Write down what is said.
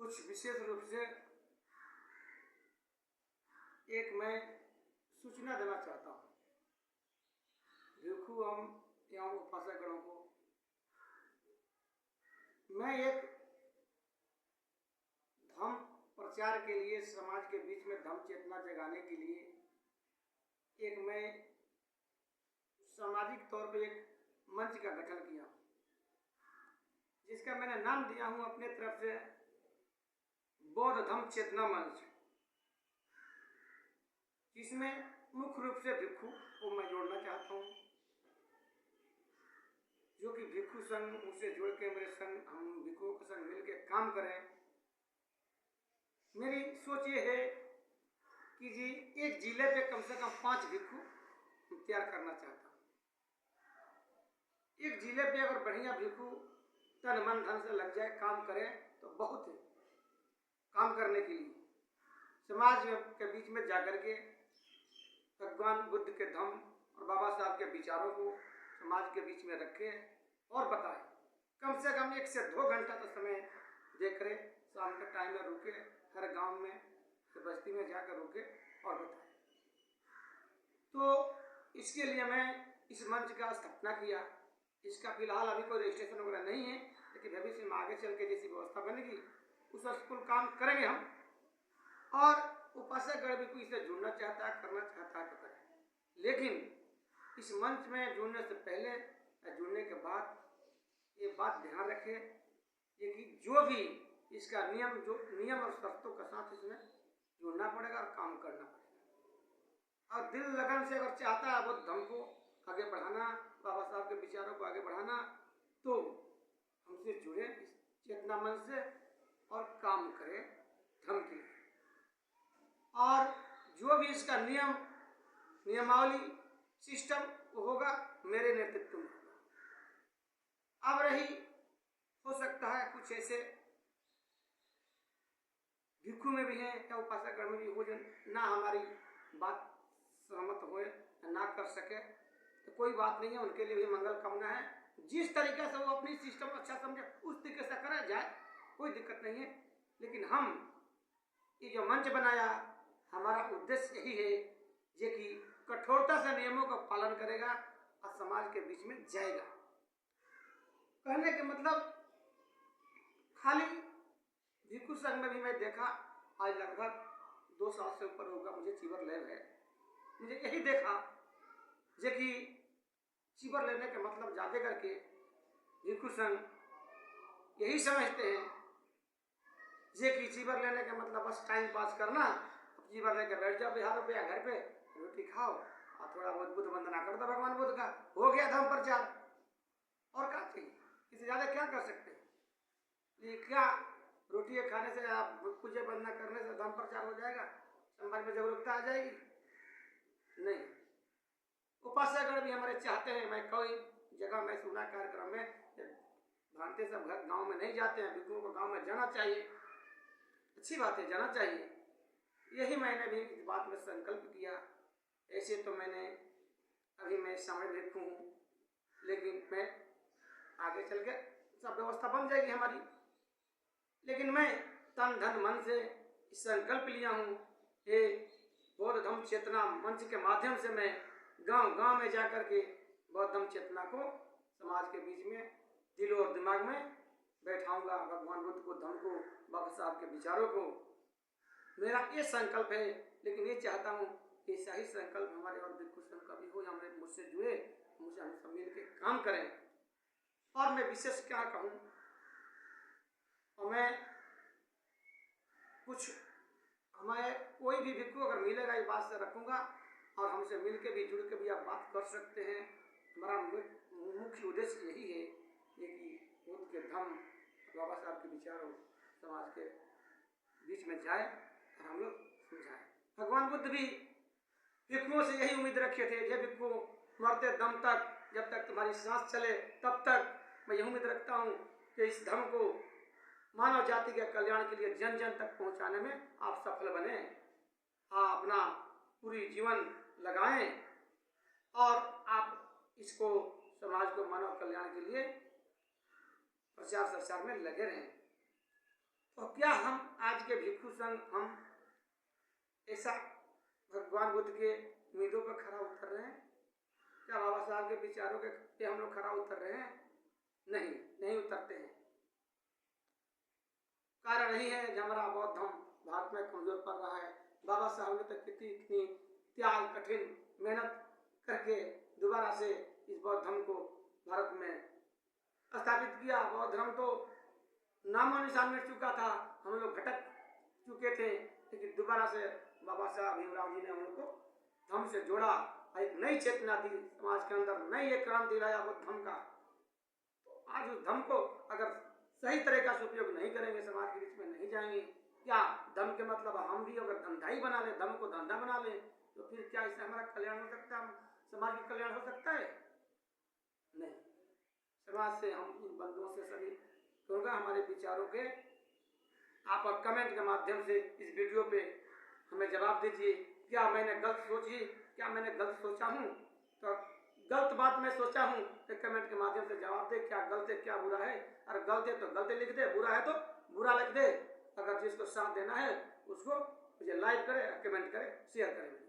कुछ विशेष रूप से एक मैं सूचना देना चाहता हूँ भिक्षु एवं उपासकगणों को। मैं एक धर्म प्रचार के लिए, समाज के बीच में धर्म चेतना जगाने के लिए एक मैं सामाजिक तौर पे एक मंच का गठन किया, जिसका मैंने नाम दिया हूँ अपने तरफ से बौद्ध धम्म चेतना मंच, जिसमें मुख्य रूप से भिक्षु को मैं जोड़ना चाहता हूँ, जो कि भिक्षु संघ मुझसे जुड़ के मेरे संघ, हम भिक्षुओं के संग मिलकर काम करें। मेरी सोच ये है कि जी एक जिले पे कम से कम 5 भिक्षु तैयार करना चाहता हूँ। एक जिले पे अगर बढ़िया भिक्षु तन मन धन से लग जाए, काम करे, तो बहुत है काम करने के लिए। समाज के बीच में जाकर के भगवान बुद्ध के धम्म और बाबा साहब के विचारों को समाज के बीच में रखे और बताए। कम से कम 1 से 2 घंटा तो समय देख रहे, शाम के टाइम में रुके, हर गांव में बस्ती में जाकर रुके और बताए। तो इसके लिए मैं इस मंच का स्थापना किया। इसका फिलहाल अभी कोई रजिस्ट्रेशन वगैरह नहीं है, लेकिन भविष्य में आगे चल के जैसी व्यवस्था बनेगी उस पर काम करेंगे हम। और उपासकगण भी कोई इससे जुड़ना चाहता है, करना चाहता है तो करें। लेकिन इस मंच में जुड़ने से पहले या जुड़ने के बाद ये बात ध्यान रखें कि जो भी इसका नियम और शर्तों के साथ इसमें जुड़ना पड़ेगा और काम करना पड़ेगा। और दिल लगन से अगर चाहता है बुद्ध धम्म को आगे बढ़ाना, बाबा साहब के विचारों को आगे बढ़ाना, तो हमसे जुड़े इस चेतना मन से और काम करे धम्म के लिए। और जो भी इसका नियमावली सिस्टम होगा मेरे नेतृत्व में होगा। अब रही हो सकता है कुछ ऐसे भिक्षु में भी हैं या उपासकगण में भी हो जो ना हमारी बात सहमत होए, ना कर सके, तो कोई बात नहीं है, उनके लिए भी मंगल कामना है। जिस तरीके से वो अपनी सिस्टम अच्छा समझे उस तरीके से करा जाए, कोई दिक्कत नहीं है। लेकिन हम ये जो मंच बनाया, हमारा उद्देश्य यही है जे कि कठोरता से नियमों का पालन करेगा और समाज के बीच में जाएगा। कहने के मतलब खाली भिक्षु संघ में भी मैं देखा, आज लगभग 2 साल से ऊपर होगा मुझे चीवर लेव है, मुझे यही देखा जे कि चीवर लेने के मतलब ज्यादा करके भिक्षु संघ यही समझते हैं जे कि चीवर लेने का मतलब बस टाइम पास करना, चीवर लेकर बैठ जाओ बिहार पे या घर पे, रोटी खाओ और थोड़ा बहुत बुद्ध वंदना कर दो भगवान बुद्ध का, हो गया धर्म प्रचार। और क्या चाहिए, इससे ज्यादा क्या कर सकते हैं? ये क्या रोटी खाने से, आप पूजा वंदना करने से धर्म प्रचार हो जाएगा? समाज में जागरूकता आ जाएगी? नहीं। उपासकगण भी हमारे चाहते हैं, मैं कोई जगह मैं सुना कार्यक्रम में भांति सब घर गाँव में नहीं जाते हैं, भिक्षुओं को गाँव में जाना चाहिए, अच्छी बात है, जाना चाहिए। यही मैंने भी इस बात में संकल्प किया। ऐसे तो अभी मैं सामने भिक्षु हूँ, लेकिन मैं आगे चल के सब व्यवस्था बन जाएगी हमारी। लेकिन मैं तन धन मन से संकल्प लिया हूँ, ये बौद्ध धम्म चेतना मंच के माध्यम से मैं गांव-गांव में जाकर के बौद्ध धम्म चेतना को समाज के बीच में दिल और दिमाग में बैठाऊंगा, भगवान बुद्ध को, धम्म को, बाबा साहब के विचारों को। मेरा ये संकल्प है। लेकिन ये चाहता हूँ कि ऐसा ही संकल्प हमारे और भिक्षु संघ का भी हो, या मुझसे जुड़े, मुझसे हम सब मिल के काम करें। और मैं विशेष क्या कहूँ, और मैं कुछ हमें कोई भी भिक्षु अगर मिलेगा इस बात से रखूंगा, और हमसे मिल के भी जुड़ के भी आप बात कर सकते हैं। हमारा मुख्य उद्देश्य यही है कि बुद्ध के धम्म, बाबा साहब के विचारों समाज के बीच में जाए और हम लोग समझाएं। भगवान बुद्ध भी भिक्षुओं से यही उम्मीद रखे थे, जब भिक्षु मरते दम तक, जब तक तुम्हारी सांस चले तब तक मैं यही उम्मीद रखता हूँ कि इस धर्म को मानव जाति के कल्याण के लिए जन जन तक पहुँचाने में आप सफल बने, आप अपना पूरी जीवन लगाएं और आप इसको समाज को मानव कल्याण के लिए प्रचार प्रसार में लगे रहें। तो क्या हम आज के भिक्षु संघ हम ऐसा भगवान बुद्ध के उम्मीदों पर खरा उतर रहे हैं? क्या बाबा साहब के विचारों के पे हम लोग खरा उतर रहे हैं? नहीं, नहीं उतरते हैं। कारण नहीं है कि हमारा बौद्ध धर्म भारत में कमजोर पड़ रहा है। बाबा साहब ने तो कितनी त्याग कठिन मेहनत करके दोबारा से इस बौद्ध धर्म को भारत में स्थापित किया। बौद्ध धर्म तो नामो निशान मिट चुका था, हम लोग भटक चुके थे, लेकिन दोबारा से बाबा साहब भीमराव जी ने हम लोग को धर्म से जोड़ा, एक नई चेतना दी समाज के अंदर, नई एक क्रांति लाया वो धर्म का। तो आज उस धर्म को अगर सही तरीका से उपयोग नहीं करेंगे, समाज के बीच में नहीं जाएंगे, क्या धर्म के मतलब हम भी अगर धंधा ही बना ले, धर्म को धंधा बना ले, तो फिर क्या इससे हमारा कल्याण हो सकता है? समाज का कल्याण हो सकता है? नहीं। समाज से हम इन बंधुओं से सभी कहूँगा हमारे विचारों के आप और कमेंट के माध्यम से इस वीडियो पे हमें जवाब दीजिए। क्या मैंने गलत सोची, क्या मैंने गलत सोचा हूँ? तो गलत बात मैं सोचा हूँ तो कमेंट के माध्यम से जवाब दे, क्या गलत है क्या बुरा है। अगर गलत है तो गलत लिख दे, बुरा है तो बुरा लिख दे। अगर जिसको साथ देना है उसको मुझे लाइक करे, कमेंट करे, शेयर करे।